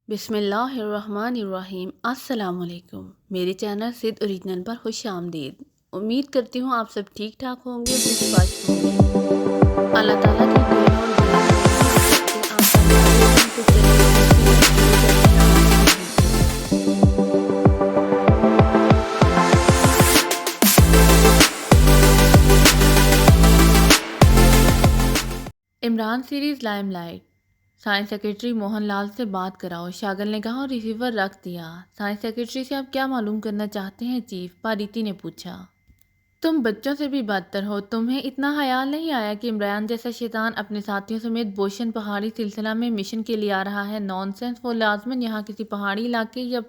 بسم اللہ الرحمن الرحیم۔ السلام علیکم، میرے چینل سدھ اوریجنل پر خوش آمدید۔ امید کرتی ہوں آپ سب ٹھیک ٹھاک ہوں گے، خوش باش ہوں گے۔ اللہ تعالیٰ کی دعا اور برکت سے آپ سب خوش رہیں۔ عمران سیریز لائم لائٹ۔ سائنس سیکرٹری موہن لال سے بات کراؤ، شاگل نے کہا اور ریسیور رکھ دیا۔ سائنس سیکرٹری سے آپ کیا معلوم کرنا چاہتے ہیں چیف؟ پاریتی نے پوچھا۔ تم بچوں سے بھی بدتر ہو، تمہیں اتنا خیال نہیں آیا کہ عمران جیسا شیطان اپنے ساتھیوں سمیت بوشن پہاڑی سلسلہ میں مشن کے لیے آ رہا ہے؟ نان سینس، وہ لازماً یہاں کسی پہاڑی علاقے یا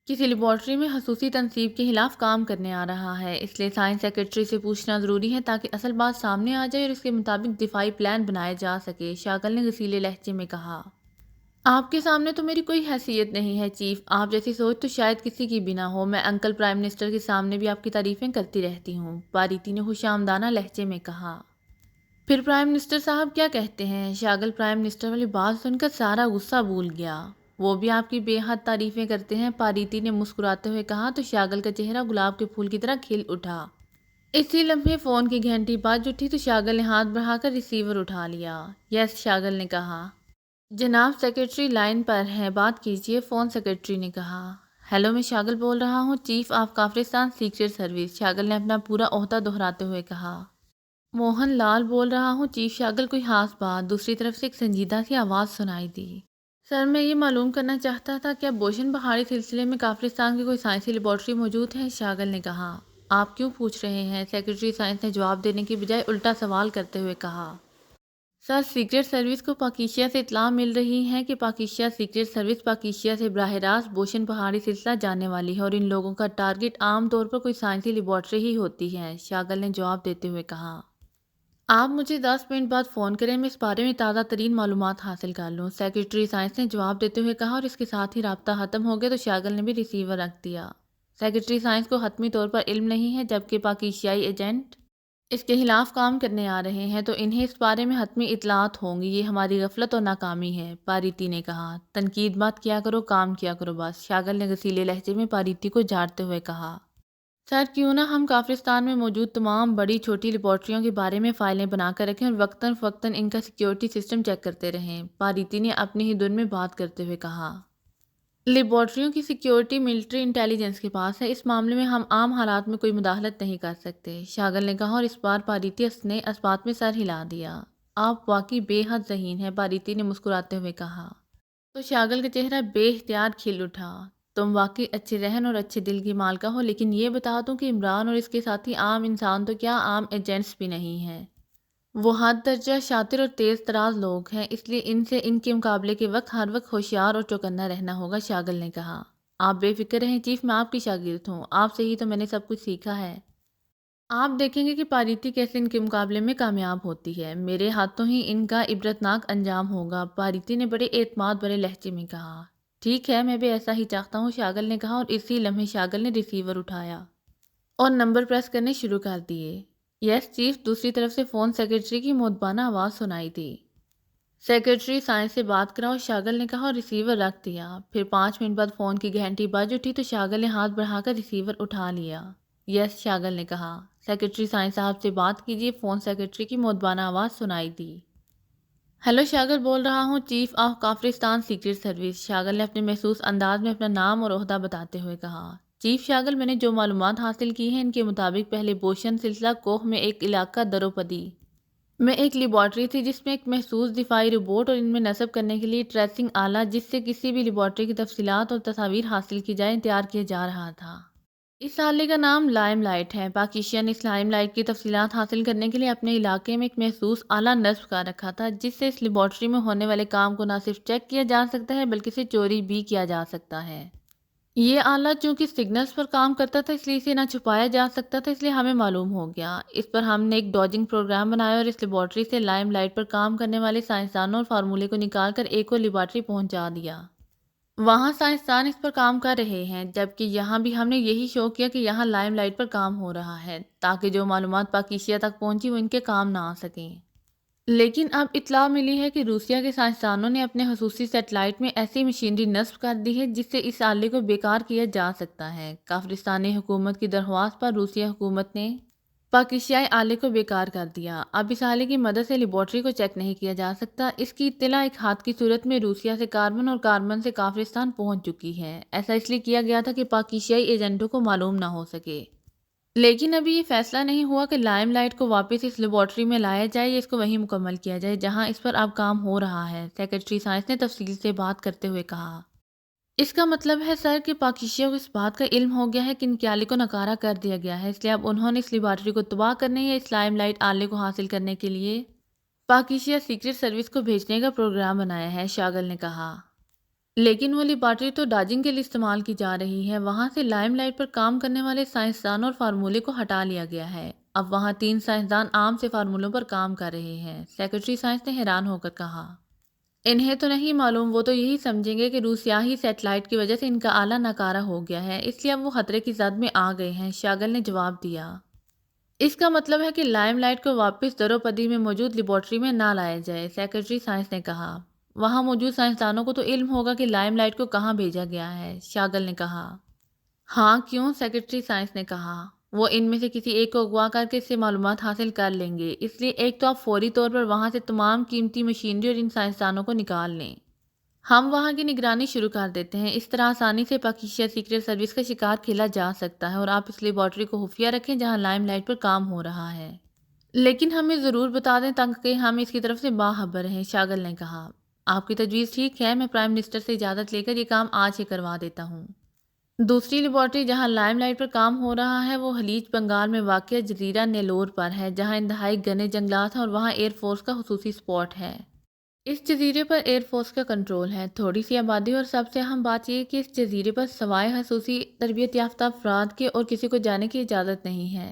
کسی لیبارٹری میں خصوصی تنصیب کے خلاف کام کرنے آ رہا ہے، اس لیے سائنس سیکرٹری سے پوچھنا ضروری ہے تاکہ اصل بات سامنے آ جائے اور اس کے مطابق دفاعی پلان بنایا جا سکے، شاگل نے غصیلے لہجے میں کہا۔ آپ کے سامنے تو میری کوئی حیثیت نہیں ہے چیف، آپ جیسی سوچ تو شاید کسی کی بھی نہ ہو۔ میں انکل پرائم منسٹر کے سامنے بھی آپ کی تعریفیں کرتی رہتی ہوں، پاریتی نے خوش آمدانہ لہجے میں کہا۔ پھر پرائم منسٹر صاحب کیا کہتے ہیں؟ شاگل پرائم منسٹر والی بات سن کر سارا غصہ بھول گیا۔ وہ بھی آپ کی بے حد تعریفیں کرتے ہیں، پاریتی نے مسکراتے ہوئے کہا تو شاگل کا چہرہ گلاب کے پھول کی طرح کھل اٹھا۔ اسی لمحے فون کی گھنٹی بج اٹھی تو شاگل نے ہاتھ بڑھا کر ریسیور اٹھا لیا۔ یس، شاگل نے کہا۔ جناب سیکرٹری لائن پر ہیں، بات کیجیے، فون سیکرٹری نے کہا۔ ہیلو، میں شاگل بول رہا ہوں، چیف آف کافرستان سیکریٹ سروس، شاگل نے اپنا پورا عہدہ دہراتے ہوئے کہا۔ موہن لال بول رہا ہوں چیف، شاگل کوئی خاص بات؟ دوسری طرف سے ایک سنجیدہ سی آواز سنائی دی۔ سر، میں یہ معلوم کرنا چاہتا تھا کیا بوشن پہاڑی سلسلے میں کافرستان کی کوئی سائنسی لیبارٹری موجود ہے؟ شاگل نے کہا۔ آپ کیوں پوچھ رہے ہیں؟ سیکرٹری سائنس نے جواب دینے کی بجائے الٹا سوال کرتے ہوئے کہا۔ سر، سیکریٹ سروس کو پاکیشیا سے اطلاع مل رہی ہے کہ پاکیشیا سیکریٹ سروس پاکیشیا سے براہ راست بوشن پہاڑی سلسلہ جانے والی ہے اور ان لوگوں کا ٹارگٹ عام طور پر کوئی سائنسی لیبارٹری ہی ہوتی ہے، شاگل نے جواب دیتے ہوئے کہا۔ آپ مجھے 10 منٹ بعد فون کریں، میں اس بارے میں تازہ ترین معلومات حاصل کر لوں، سیکرٹری سائنس نے جواب دیتے ہوئے کہا اور اس کے ساتھ ہی رابطہ ختم ہو گیا تو شاگل نے بھی ریسیور رکھ دیا۔ سیکرٹری سائنس کو حتمی طور پر علم نہیں ہے، جبکہ پاکیشیائی ایجنٹ اس کے خلاف کام کرنے آ رہے ہیں تو انہیں اس بارے میں حتمی اطلاعات ہوں گی، یہ ہماری غفلت اور ناکامی ہے، پاریتی نے کہا۔ تنقید مت کیا کرو، کام کیا کرو بس، شاگل نے غصیلے لہجے میں پاریتی کو جھاڑتے ہوئے کہا۔ سر، کیوں نہ ہم کافرستان میں موجود تمام بڑی چھوٹی لیبارٹریوں کے بارے میں فائلیں بنا کر رکھیں اور وقتاً فوقتاً ان کا سیکیورٹی سسٹم چیک کرتے رہیں، پاریتی نے اپنی ہی دھن میں بات کرتے ہوئے کہا۔ لیبارٹریوں کی سیکیورٹی ملٹری انٹیلیجنس کے پاس ہے، اس معاملے میں ہم عام حالات میں کوئی مداخلت نہیں کر سکتے، شاگل نے کہا اور اس بار پاریتی نے اس بات میں سر ہلا دیا۔ آپ واقعی بے حد ذہین ہیں، پاریتی نے مسکراتے ہوئے کہا۔ تو شاگل کا چہرہ بے اختیار کھل اٹھا۔ تم واقعی اچھے ذہن اور اچھے دل کی مالکہ ہو، لیکن یہ بتا دوں کہ عمران اور اس کے ساتھی عام انسان تو کیا، عام ایجنٹس بھی نہیں ہیں۔ وہ حد درجہ شاطر اور تیز تراز لوگ ہیں، اس لیے ان کے مقابلے کے وقت ہر وقت ہوشیار اور چوکنا رہنا ہوگا، شاگل نے کہا۔ آپ بے فکر رہیں چیف، میں آپ کی شاگرد ہوں، آپ سے ہی تو میں نے سب کچھ سیکھا ہے۔ آپ دیکھیں گے کہ پاریتی کیسے ان کے مقابلے میں کامیاب ہوتی ہے، میرے ہاتھوں ہی ان کا عبرتناک انجام ہوگا، پاریتی نے بڑے اعتماد بھرے لہجے میں کہا۔ ٹھیک ہے، میں بھی ایسا ہی چاہتا ہوں، شاگل نے کہا اور اسی لمحے شاگل نے ریسیور اٹھایا اور نمبر پریس کرنے شروع کر دیے۔ یس چیف، دوسری طرف سے فون سیکرٹری کی مؤدبانہ آواز سنائی دی۔ سیکرٹری سائنس سے بات کراؤ، شاگل نے کہا اور ریسیور رکھ دیا۔ پھر 5 منٹ بعد فون کی گھنٹی بج اٹھی تو شاگل نے ہاتھ بڑھا کر ریسیور اٹھا لیا۔ یس، شاگل نے کہا۔ سیکرٹری سائنس صاحب سے بات کیجیے، فون سیکرٹری کی مؤدبانہ آواز سنائی دی۔ ہیلو، شاگل بول رہا ہوں، چیف آف کافرستان سیکریٹ سروس، شاگل نے اپنے محسوس انداز میں اپنا نام اور عہدہ بتاتے ہوئے کہا۔ چیف شاگل، میں نے جو معلومات حاصل کی ہیں ان کے مطابق پہلے بوشن سلسلہ کوہ میں ایک علاقہ دروپدی میں ایک لیبارٹری تھی جس میں ایک محسوس دفاعی روبوٹ اور ان میں نصب کرنے کے لیے ٹریسنگ آلہ جس سے کسی بھی لیبارٹری کی تفصیلات اور تصاویر حاصل کی جائیں تیار کیا جا رہا تھا۔ اس آلے کا نام لائم لائٹ ہے۔ پاکیشیا نے اس لائم لائٹ کی تفصیلات حاصل کرنے کے لیے اپنے علاقے میں ایک محسوس آلہ نصب کر رکھا تھا جس سے اس لیبارٹری میں ہونے والے کام کو نہ صرف چیک کیا جا سکتا ہے بلکہ اسے چوری بھی کیا جا سکتا ہے۔ یہ آلہ چونکہ سگنلز پر کام کرتا تھا اس لیے اسے نہ چھپایا جا سکتا تھا، اس لیے ہمیں معلوم ہو گیا۔ اس پر ہم نے ایک ڈوجنگ پروگرام بنایا اور اس لیبارٹری سے لائم لائٹ پر کام کرنے والے سائنسدانوں اور فارمولے کو نکال کر ایک اور لیبارٹری پہنچا دیا۔ وہاں سائنسدان اس پر کام کر رہے ہیں، جبکہ یہاں بھی ہم نے یہی شو کیا کہ یہاں لائم لائٹ پر کام ہو رہا ہے تاکہ جو معلومات پاکیشیا تک پہنچی وہ ان کے کام نہ آ سکیں۔ لیکن اب اطلاع ملی ہے کہ روسیہ کے سائنسدانوں نے اپنے خصوصی سیٹلائٹ میں ایسی مشینری نصب کر دی ہے جس سے اس آلے کو بیکار کیا جا سکتا ہے۔ کافرستانی حکومت کی درخواست پر روسیہ حکومت نے پاکیشیائی آلے کو بیکار کر دیا۔ اب اس آلے کی مدد سے لیبارٹری کو چیک نہیں کیا جا سکتا۔ اس کی اطلاع ایک ہاتھ کی صورت میں روسیہ سے کاربن اور کاربن سے کافرستان پہنچ چکی ہے۔ ایسا اس لیے کیا گیا تھا کہ پاکیشیائی ایجنٹوں کو معلوم نہ ہو سکے۔ لیکن ابھی یہ فیصلہ نہیں ہوا کہ لائم لائٹ کو واپس اس لیبارٹری میں لایا جائے یا اس کو وہیں مکمل کیا جائے جہاں اس پر اب کام ہو رہا ہے۔ سیکرٹری سائنس نے تفصیل سے بات کرتے ہوئے کہا، اس کا مطلب ہے سر کہ پاکیشیا کو اس بات کا علم ہو گیا ہے کہ ان کے آلے کو نکارہ کر دیا گیا ہے، اس لیے اب انہوں نے اس لیبارٹری کو تباہ کرنے یا اس لائم لائٹ آلے کو حاصل کرنے کے لیے پاکیشیا سیکرٹ سروس کو بھیجنے کا پروگرام بنایا ہے، شاگل نے کہا۔ لیکن وہ لیبارٹری تو ڈاجنگ کے لیے استعمال کی جا رہی ہے، وہاں سے لائم لائٹ پر کام کرنے والے سائنسدانوں اور فارمولے کو ہٹا لیا گیا ہے۔ اب وہاں 3 سائنسدان عام سے فارمولوں پر کام کر رہے ہیں، سیکرٹری سائنس نے حیران ہو کر کہا۔ انہیں تو نہیں معلوم، وہ تو یہی سمجھیں گے کہ روسیائی سیٹلائٹ کی وجہ سے ان کا آلہ ناکارہ ہو گیا ہے، اس لیے اب وہ خطرے کی زد میں آ گئے ہیں، شاگل نے جواب دیا۔ اس کا مطلب ہے کہ لائم لائٹ کو واپس دروپدی میں موجود لیبارٹری میں نہ لایا جائے، سیکرٹری سائنس نے کہا۔ وہاں موجود سائنسدانوں کو تو علم ہوگا کہ لائم لائٹ کو کہاں بھیجا گیا ہے، شاگل نے کہا۔ ہاں کیوں، سیکرٹری سائنس نے کہا۔ وہ ان میں سے کسی ایک کو اغوا کر کے اس سے معلومات حاصل کر لیں گے، اس لیے ایک تو آپ فوری طور پر وہاں سے تمام قیمتی مشینری اور ان سائنسدانوں کو نکال لیں۔ ہم وہاں کی نگرانی شروع کر دیتے ہیں، اس طرح آسانی سے پاکیشیا سیکرٹ سروس کا شکار کھیلا جا سکتا ہے، اور آپ اس لیبارٹری کو خفیہ رکھیں جہاں لائم لائٹ پر کام ہو رہا ہے۔ لیکن ہمیں ضرور بتا دیں تاکہ ہم اس کی طرف سے باخبر رہیں، شاگل نے کہا۔ آپ کی تجویز ٹھیک ہے، میں پرائم منسٹر سے اجازت لے کر یہ کام آج ہی کروا دیتا ہوں۔ دوسری لیبارٹری جہاں لائم لائٹ پر کام ہو رہا ہے وہ خلیج بنگال میں واقع جزیرہ نیلور پر ہے، جہاں انتہائی گھنے جنگلات ہیں اور وہاں ایئر فورس کا خصوصی اسپاٹ ہے۔ اس جزیرے پر ایئر فورس کا کنٹرول ہے، تھوڑی سی آبادی، اور سب سے اہم بات یہ کہ اس جزیرے پر سوائے خصوصی تربیت یافتہ افراد کے اور کسی کو جانے کی اجازت نہیں ہے۔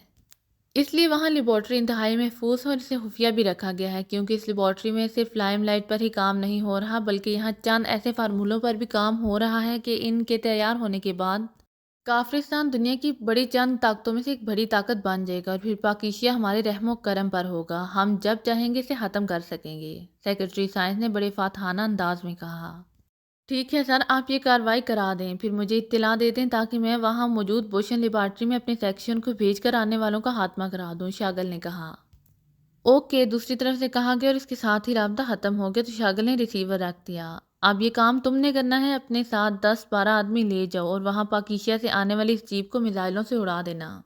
اس لیے وہاں لیبارٹری انتہائی محفوظ ہے اور اسے خفیہ بھی رکھا گیا ہے، کیونکہ اس لیبارٹری میں صرف لائم لائٹ پر ہی کام نہیں ہو رہا بلکہ یہاں چند ایسے فارمولوں پر بھی کام ہو رہا ہے کہ ان کے تیار ہونے کے بعد کافرستان دنیا کی بڑی چند طاقتوں میں سے ایک بڑی طاقت بن جائے گا، اور پھر پاکیشیا ہمارے رحم و کرم پر ہوگا، ہم جب چاہیں گے اسے ختم کر سکیں گے، سیکرٹری سائنس نے بڑے فاتحانہ انداز میں کہا۔ ٹھیک ہے سر، آپ یہ کارروائی کرا دیں، پھر مجھے اطلاع دے دیں تاکہ میں وہاں موجود بوشن لیبارٹری میں اپنے سیکشن کو بھیج کر آنے والوں کا خاتمہ کرا دوں، شاگل نے کہا۔ اوکے، دوسری طرف سے کہا گیا، اور اس کے ساتھ ہی رابطہ ختم ہو گیا تو شاگل نے ریسیور رکھ دیا۔ اب یہ کام تم نے کرنا ہے، اپنے ساتھ 10-12 آدمی لے جاؤ اور وہاں پاکیشیا سے آنے والی اس جیپ کو میزائلوں سے اڑا دینا۔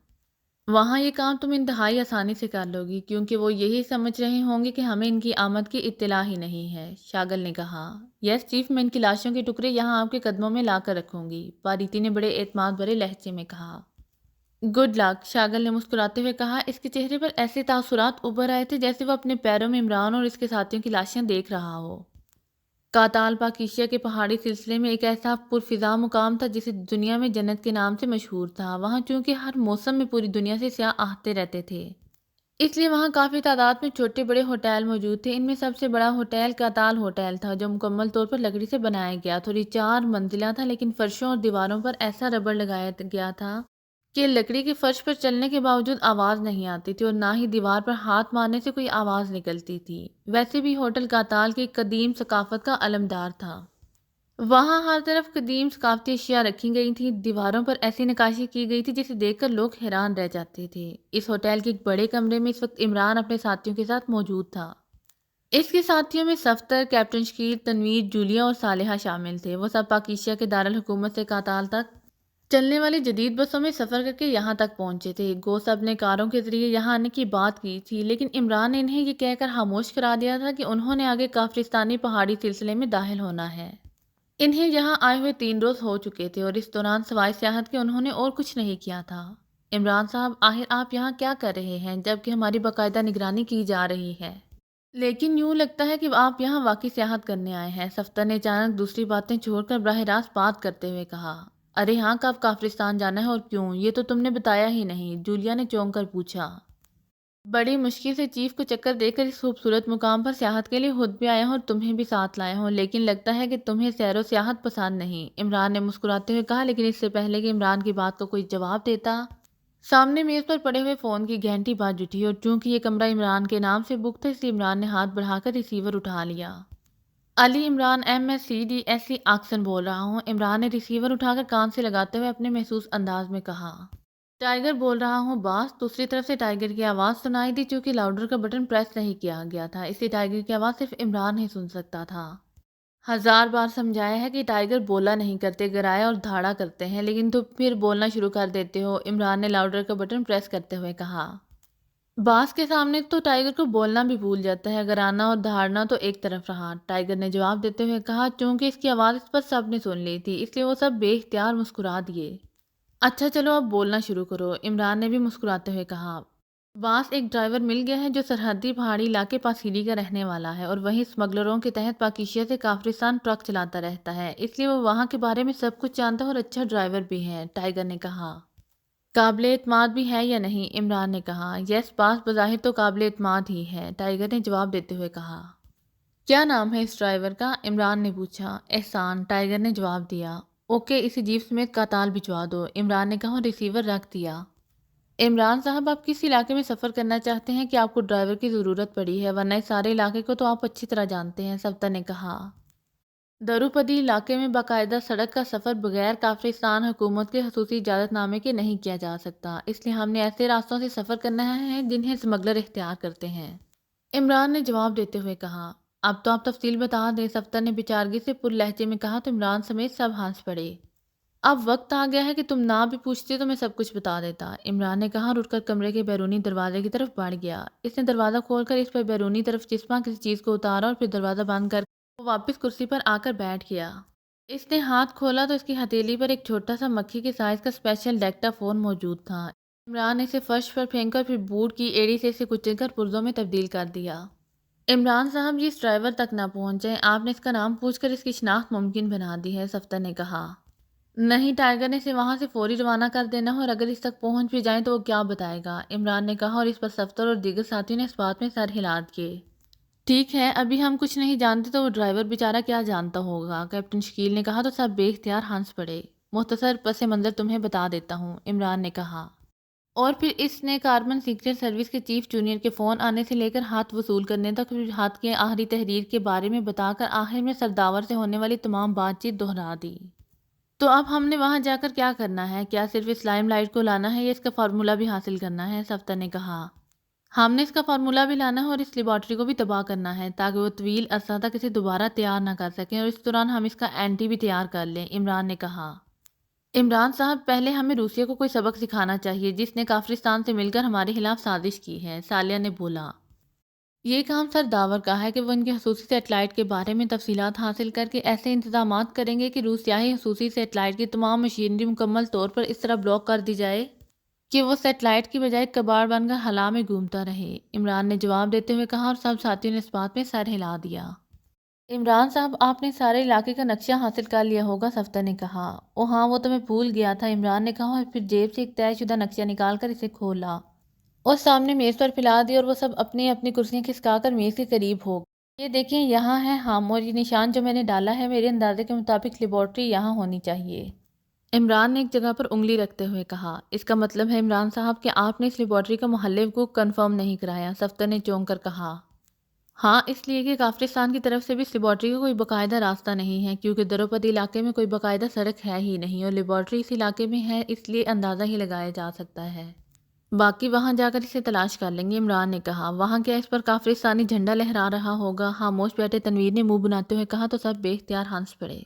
وہاں یہ کام تم انتہائی آسانی سے کر لو گی، کیونکہ وہ یہی سمجھ رہے ہوں گے کہ ہمیں ان کی آمد کی اطلاع ہی نہیں ہے، شاگل نے کہا۔ یس چیف، میں ان کی لاشوں کے ٹکڑے یہاں آپ کے قدموں میں لا کر رکھوں گی، پاریتی نے بڑے اعتماد بھرے لہجے میں کہا۔ گڈ لک، شاگل نے مسکراتے ہوئے کہا۔ اس کے چہرے پر ایسے تاثرات ابھر آئے تھے جیسے وہ اپنے پیروں میں عمران اور اس کے ساتھیوں کی لاشیں دیکھ رہا ہو۔ کاتال پاکیشیا کے پہاڑی سلسلے میں ایک ایسا پرفضا مقام تھا جسے دنیا میں جنت کے نام سے مشہور تھا۔ وہاں چونکہ ہر موسم میں پوری دنیا سے سیاح آتے رہتے تھے، اس لیے وہاں کافی تعداد میں چھوٹے بڑے ہوٹل موجود تھے۔ ان میں سب سے بڑا ہوٹل کاتال ہوٹل تھا، جو مکمل طور پر لکڑی سے بنایا گیا تھا اور یہ 4 منزلہ تھا، لیکن فرشوں اور دیواروں پر ایسا ربڑ لگایا گیا تھا کہ لکڑی کے فرش پر چلنے کے باوجود آواز نہیں آتی تھی، اور نہ ہی دیوار پر ہاتھ مارنے سے کوئی آواز نکلتی تھی۔ ویسے بھی ہوٹل کاتال کی قدیم ثقافت کا علمدار تھا۔ وہاں ہر طرف قدیم ثقافتی اشیاء رکھی گئی تھیں، دیواروں پر ایسی نقاشی کی گئی تھی جسے دیکھ کر لوگ حیران رہ جاتے تھے۔ اس ہوٹل کے ایک بڑے کمرے میں اس وقت عمران اپنے ساتھیوں کے ساتھ موجود تھا۔ اس کے ساتھیوں میں صفدر، کیپٹن شکیل، تنویر، جولیا اور صالحہ شامل تھے۔ وہ سب پاکیشیا کے دارالحکومت سے کاتال تک چلنے والی جدید بسوں میں سفر کر کے یہاں تک پہنچے تھے۔ گو سب نے کاروں کے ذریعے یہاں آنے کی بات کی تھی، لیکن عمران نے انہیں یہ کہہ کر خاموش کرا دیا تھا کہ انہوں نے آگے کافرستانی پہاڑی سلسلے میں داخل ہونا ہے۔ انہیں یہاں آئے ہوئے 3 روز ہو چکے تھے، اور اس دوران سوائے سیاحت کے انہوں نے اور کچھ نہیں کیا تھا۔ عمران صاحب، آخر آپ یہاں کیا کر رہے ہیں جبکہ ہماری باقاعدہ نگرانی کی جا رہی ہے؟ لیکن یوں لگتا ہے کہ آپ یہاں واقعی سیاحت کرنے آئے ہیں، صفدر نے اچانک دوسری باتیں چھوڑ کر براہ راست بات کرتے ہوئے کہا۔ ارے ہاں، کب کافرستان جانا ہے اور کیوں، یہ تو تم نے بتایا ہی نہیں، جولیا نے چونک کر پوچھا۔ بڑی مشکل سے چیف کو چکر دے کر اس خوبصورت مقام پر سیاحت کے لیے خود بھی آیا ہوں اور تمہیں بھی ساتھ لایا ہوں، لیکن لگتا ہے کہ تمہیں سیر و سیاحت پسند نہیں، عمران نے مسکراتے ہوئے کہا۔ لیکن اس سے پہلے کہ عمران کی بات کو کوئی جواب دیتا، سامنے میز پر پڑے ہوئے فون کی گھنٹی بج اٹھی اور چونکہ یہ کمرہ عمران کے نام سے بک تھا اس لیے عمران نے ہاتھ بڑھا کر ریسیور اٹھا لیا۔ علی عمران MSCDSC آکسن بول رہا ہوں۔ عمران نے ریسیور اٹھا کر کان سے لگاتے ہوئے اپنے محسوس انداز میں کہا۔ ٹائیگر بول رہا ہوں باس۔ دوسری طرف سے ٹائیگر کی آواز سنائی دی، چونکہ لاؤڈر کا بٹن پریس نہیں کیا گیا تھا اس لیے ٹائیگر کی آواز صرف عمران ہی سن سکتا تھا۔ 1000 بار سمجھایا ہے کہ ٹائیگر بولا نہیں کرتے، گرایا اور دھاڑا کرتے ہیں، لیکن تم پھر بولنا شروع کر دیتے ہو، عمران نے لاؤڈر کا بٹن پریس کرتے ہوئے کہا۔ باس کے سامنے تو ٹائیگر کو بولنا بھی بھول جاتا ہے، گرانا اور دھاڑنا تو ایک طرف رہا، ٹائیگر نے جواب دیتے ہوئے کہا۔ چونکہ اس کی آواز اس پر سب نے سن لی تھی اس لیے وہ سب بے اختیار مسکرا دیے۔ اچھا چلو اب بولنا شروع کرو، عمران نے بھی مسکراتے ہوئے کہا۔ باس ایک ڈرائیور مل گیا ہے جو سرحدی پہاڑی علاقے پاسیری کا رہنے والا ہے اور وہیں اسمگلروں کے تحت پاکیزیہ سے کافرستان ٹرک چلاتا رہتا ہے، اس لیے وہ وہاں کے بارے میں سب کچھ جانتا ہے اور اچھا ڈرائیور بھی ہے، ٹائیگر نے کہا۔ قابل اعتماد بھی ہے یا نہیں؟ عمران نے کہا۔ یس باس، بظاہر تو قابل اعتماد ہی ہے، ٹائیگر نے جواب دیتے ہوئے کہا۔ کیا نام ہے اس ڈرائیور کا؟ عمران نے پوچھا۔ احسان، ٹائیگر نے جواب دیا۔ اوکے، اسے جیپ سمیت کاتال بھجوا دو، عمران نے کہا اور ریسیور رکھ دیا۔ عمران صاحب، آپ کس علاقے میں سفر کرنا چاہتے ہیں کہ آپ کو ڈرائیور کی ضرورت پڑی ہے، ورنہ اس سارے علاقے کو تو آپ اچھی طرح جانتے ہیں، سفتر نے کہا۔ دروپدی علاقے میں باقاعدہ سڑک کا سفر بغیر کافرستان حکومت کے خصوصی اجازت نامے کے نہیں کیا جا سکتا، اس لیے ہم نے ایسے راستوں سے سفر کرنا ہے جنہیں اسمگلر اختیار کرتے ہیں، عمران نے جواب دیتے ہوئے کہا۔ اب تو آپ تفصیل بتا دیں، سفتر نے بیچارگی سے پر لہجے میں کہا تو عمران سمیت سب ہنس پڑے۔ اب وقت آ گیا ہے کہ تم نہ بھی پوچھتے تو میں سب کچھ بتا دیتا، عمران نے کہا اور اٹھ کر کمرے کے بیرونی دروازے کی طرف بڑھ گیا۔ اس نے دروازہ کھول کر اس پر بیرونی طرف چسپاں کسی چیز کو اتارا اور پھر دروازہ بند کر وہ واپس کرسی پر آ کر بیٹھ گیا۔ اس نے ہاتھ کھولا تو اس کی ہتھیلی پر ایک چھوٹا سا مکھی کے سائز کا اسپیشل ڈیکٹا فون موجود تھا۔ عمران نے اسے فرش پر پھینک کر پھر بوٹ کی ایڑی سے اسے کچل کر پرزوں میں تبدیل کر دیا۔ عمران صاحب، یہ اس ڈرائیور تک نہ پہنچے، آپ نے اس کا نام پوچھ کر اس کی شناخت ممکن بنا دی ہے، سفتر نے کہا۔ نہیں، ٹائیگر نے اسے وہاں سے فوری روانہ کر دینا ہے اور اگر اس تک پہنچ بھی جائیں تو وہ کیا بتائے گا، عمران نے کہا اور اس پر سفتر اور دیگر ساتھیوں نے اس بات میں سر ہلا دیے۔ ٹھیک ہے، ابھی ہم کچھ نہیں جانتے تو وہ ڈرائیور بیچارہ کیا جانتا ہوگا، کیپٹن شکیل نے کہا تو سب بے اختیار ہنس پڑے۔ مختصر پس منظر تمہیں بتا دیتا ہوں، عمران نے کہا۔ اور پھر اس نے کاربن سیکرٹ سروس کے چیف جونیئر کے فون آنے سے لے کر ہاتھ وصول کرنے تک پھر ہاتھ کے آخری تحریر کے بارے میں بتا کر آخر میں سرداور سے ہونے والی تمام بات چیت دہرا دی۔ تو اب ہم نے وہاں جا کر کیا کرنا ہے؟ کیا صرف اس لائم لائٹ کو لانا ہے یا اس کا فارمولہ بھی حاصل کرنا ہے؟ سفتر نے کہا۔ ہم نے اس کا فارمولہ بھی لانا ہے اور اس لیبارٹری کو بھی تباہ کرنا ہے تاکہ وہ طویل عرصہ تک اسے دوبارہ تیار نہ کر سکیں اور اس دوران ہم اس کا اینٹی بھی تیار کر لیں، عمران نے کہا۔ عمران صاحب، پہلے ہمیں روسیہ کو کوئی سبق سکھانا چاہیے جس نے کافرستان سے مل کر ہمارے خلاف سازش کی ہے، سالیہ نے بولا۔ یہ کام سرداور کا ہے کہ وہ ان کے خصوصی سیٹلائٹ کے بارے میں تفصیلات حاصل کر کے ایسے انتظامات کریں گے کہ روسیائی خصوصی سیٹلائٹ کی تمام مشینری مکمل طور پر اس طرح بلاک کر دی جائے کہ وہ سیٹلائٹ کی بجائے کباڑ بن کر خلا میں گھومتا رہے، عمران نے جواب دیتے ہوئے کہا اور سب ساتھیوں نے اس بات میں سر ہلا دیا۔ عمران صاحب، آپ نے سارے علاقے کا نقشہ حاصل کر لیا ہوگا، سفتر نے کہا۔ او ہاں، وہ تو میں بھول گیا تھا، عمران نے کہا اور پھر جیب سے ایک طے شدہ نقشہ نکال کر اسے کھولا اور سامنے میز پر پھیلا دیا اور وہ سب اپنی اپنی کرسیاں کھسکا کر میز کے قریب ہو گئے۔ یہ دیکھیں، یہاں ہے ہم اور یہ نشان جو میں نے ڈالا ہے، میرے اندازے کے مطابق لیبارٹری یہاں ہونی چاہیے، عمران نے ایک جگہ پر انگلی رکھتے ہوئے کہا۔ اس کا مطلب ہے عمران صاحب کہ آپ نے اس لیبارٹری کا محل کو کنفرم نہیں کرایا، سفتر نے چونک کر کہا۔ ہاں، اس لیے کہ کافرستان کی طرف سے بھی اس لیبارٹری کا کوئی باقاعدہ راستہ نہیں ہے، کیونکہ دروپدی علاقے میں کوئی باقاعدہ سڑک ہے ہی نہیں اور لیبارٹری اس علاقے میں ہے، اس لیے اندازہ ہی لگایا جا سکتا ہے۔ باقی وہاں جا کر اسے تلاش کر لیں گے، عمران نے کہا۔ وہاں کیا اس پر کافرستانی جھنڈا لہرا رہا ہوگا؟ خاموش بیٹھے تنویر نے منہ بناتے ہوئے کہا تو سب بے اختیار ہنس پڑے۔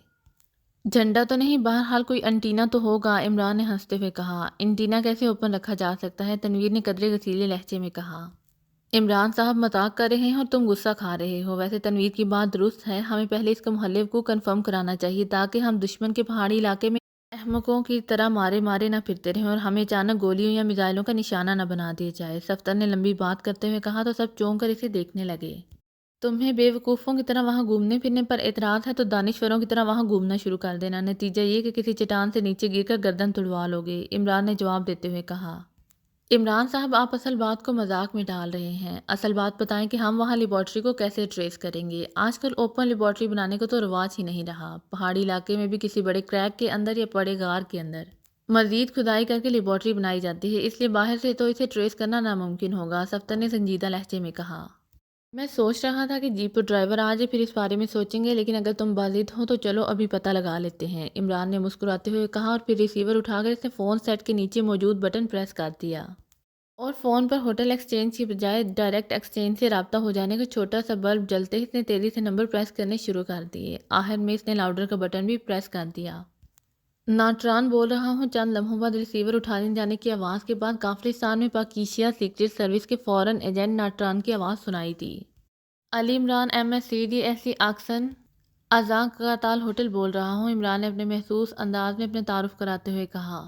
جھنڈا تو نہیں، بہرحال کوئی انٹینا تو ہوگا، عمران نے ہنستے ہوئے کہا۔ انٹینا کیسے اوپن رکھا جا سکتا ہے؟ تنویر نے قدرے غصیلے لہجے میں کہا۔ عمران صاحب، مذاق کر رہے ہیں اور تم غصہ کھا رہے ہو؟ ویسے تنویر کی بات درست ہے، ہمیں پہلے اس کا محل کو کنفرم کرانا چاہیے تاکہ ہم دشمن کے پہاڑی علاقے میں احمقوں کی طرح مارے مارے نہ پھرتے رہیں اور ہمیں اچانک گولیوں یا میزائلوں کا نشانہ نہ بنا دیا جائے، سفتر نے لمبی بات کرتے ہوئے کہا تو سب چونک کر اسے دیکھنے لگے۔ تمہیں بے وقوفوں کی طرح وہاں گھومنے پھرنے پر اعتراض ہے تو دانشوروں کی طرح وہاں گھومنا شروع کر دینا، نتیجہ یہ کہ کسی چٹان سے نیچے گر کر گردن تڑوا لوگے، عمران نے جواب دیتے ہوئے کہا۔ عمران صاحب، آپ اصل بات کو مذاق میں ڈال رہے ہیں، اصل بات بتائیں کہ ہم وہاں لیبارٹری کو کیسے ٹریس کریں گے؟ آج کل اوپن لیبارٹری بنانے کو تو رواج ہی نہیں رہا، پہاڑی علاقے میں بھی کسی بڑے کریک کے اندر یا بڑے غار کے اندر۔ مزید کھدائی کر کے لیبارٹری بنائی جاتی ہے، اس لیے باہر سے تو اسے ٹریس کرنا ناممکن ہوگا، سفتر نے سنجیدہ لہجے میں کہا۔ میں سوچ رہا تھا کہ جیپ پر ڈرائیور آ جائے، پھر اس بارے میں سوچیں گے، لیکن اگر تم باضد ہو تو چلو ابھی پتہ لگا لیتے ہیں، عمران نے مسکراتے ہوئے کہا، اور پھر ریسیور اٹھا کر اس نے فون سیٹ کے نیچے موجود بٹن پریس کر دیا اور فون پر ہوٹل ایکسچینج کی بجائے ڈائریکٹ ایکسچینج سے رابطہ ہو جانے کا چھوٹا سا بلب جلتے ہی اس نے تیزی سے نمبر پریس کرنے شروع کر دیے۔ آخر میں اس نے لاؤڈر کا بٹن بھی پریس کر دیا۔ ناٹران بول رہا ہوں۔ چند لمحوں بعد ریسیور اٹھانے جانے کی آواز کے بعد کافرستان میں پاکیشیا سیکرٹ سروس کے فورن ایجنٹ ناٹران کی آواز سنائی دی۔ علی عمران MSCDSC آکسن ازاں کاتال ہوٹل بول رہا ہوں، عمران نے اپنے محسوس انداز میں اپنے تعارف کراتے ہوئے کہا۔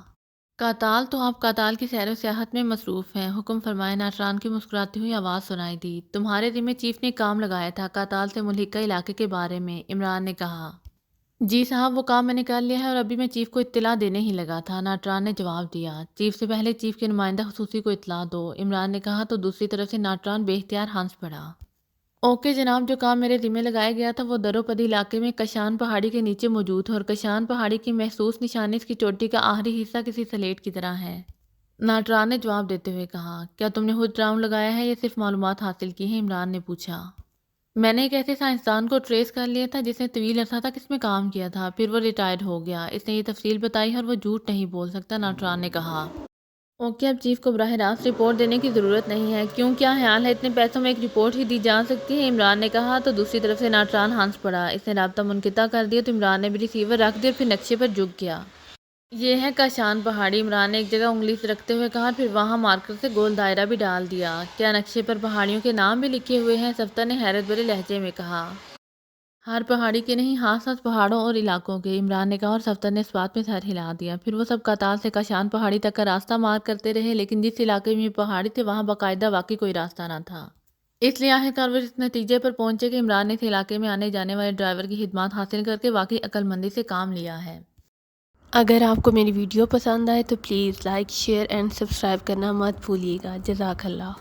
کاتال تو آپ کاتال کی سیر و سیاحت میں مصروف ہیں، حکم فرمائے، ناٹران کی مسکراتی ہوئی آواز سنائی دی۔ تمہارے ذمہ چیف نے کام لگایا تھا کاتال سے ملحقہ علاقے کے بارے میں، عمران نے کہا۔ جی صاحب، وہ کام میں نے کر لیا ہے اور ابھی میں چیف کو اطلاع دینے ہی لگا تھا، ناٹران نے جواب دیا۔ چیف سے پہلے چیف کے نمائندہ خصوصی کو اطلاع دو، عمران نے کہا، تو دوسری طرف سے ناٹران بے اختیار ہنس پڑا۔ اوکے جناب، جو کام میرے ذمہ لگایا گیا تھا وہ دروپدی علاقے میں کشان پہاڑی کے نیچے موجود ہے، اور کشان پہاڑی کی محسوس نشانی اس کی چوٹی کا آخری حصہ کسی سلیٹ کی طرح ہے، ناٹران نے جواب دیتے ہوئے کہا۔ کیا تم نے خود راؤنڈ لگایا ہے یا صرف معلومات حاصل کی ہیں، عمران نے پوچھا۔ میں نے ایک ایسے سائنسدان کو ٹریس کر لیا تھا جس نے طویل عرصہ تک اس میں کام کیا تھا، پھر وہ ریٹائرڈ ہو گیا، اس نے یہ تفصیل بتائی اور وہ جھوٹ نہیں بول سکتا، ناٹران نے کہا۔ اوکے، اب چیف کو براہ راست رپورٹ دینے کی ضرورت نہیں ہے، کیوں، کیا خیال ہے اتنے پیسوں میں ایک رپورٹ ہی دی جا سکتی ہے، عمران نے کہا، تو دوسری طرف سے ناٹران ہنس پڑا۔ اس نے رابطہ منقطع کر دیا تو عمران نے بھی ریسیور رکھ دیا اور پھر نقشے پر جھک گیا۔ یہ ہے کاشان پہاڑی، عمران نے ایک جگہ انگلی سے رکھتے ہوئے کہا، پھر وہاں مارکر سے گول دائرہ بھی ڈال دیا۔ کیا نقشے پر پہاڑیوں کے نام بھی لکھے ہوئے ہیں، سفتر نے حیرت بھرے لہجے میں کہا۔ ہر پہاڑی کے نہیں، خاص خاص پہاڑوں اور علاقوں کے، عمران نے کہا، اور سفتر نے اس بات میں سر ہلا دیا۔ پھر وہ سب کاتال سے کاشان پہاڑی تک کا راستہ مارک کرتے رہے، لیکن جس علاقے میں یہ پہاڑی تھے وہاں باقاعدہ واقعی کوئی راستہ نہ تھا۔ اس لیے آخر کار وہ اس نتیجے پر پہنچے کہ عمران نے اس علاقے میں آنے جانے والے ڈرائیور کی خدمات حاصل کر کے واقعی عقل مندی سے کام لیا ہے۔ اگر آپ کو میری ویڈیو پسند آئے تو please like, share and subscribe کرنا مت بھولیے گا۔ جزاک اللہ۔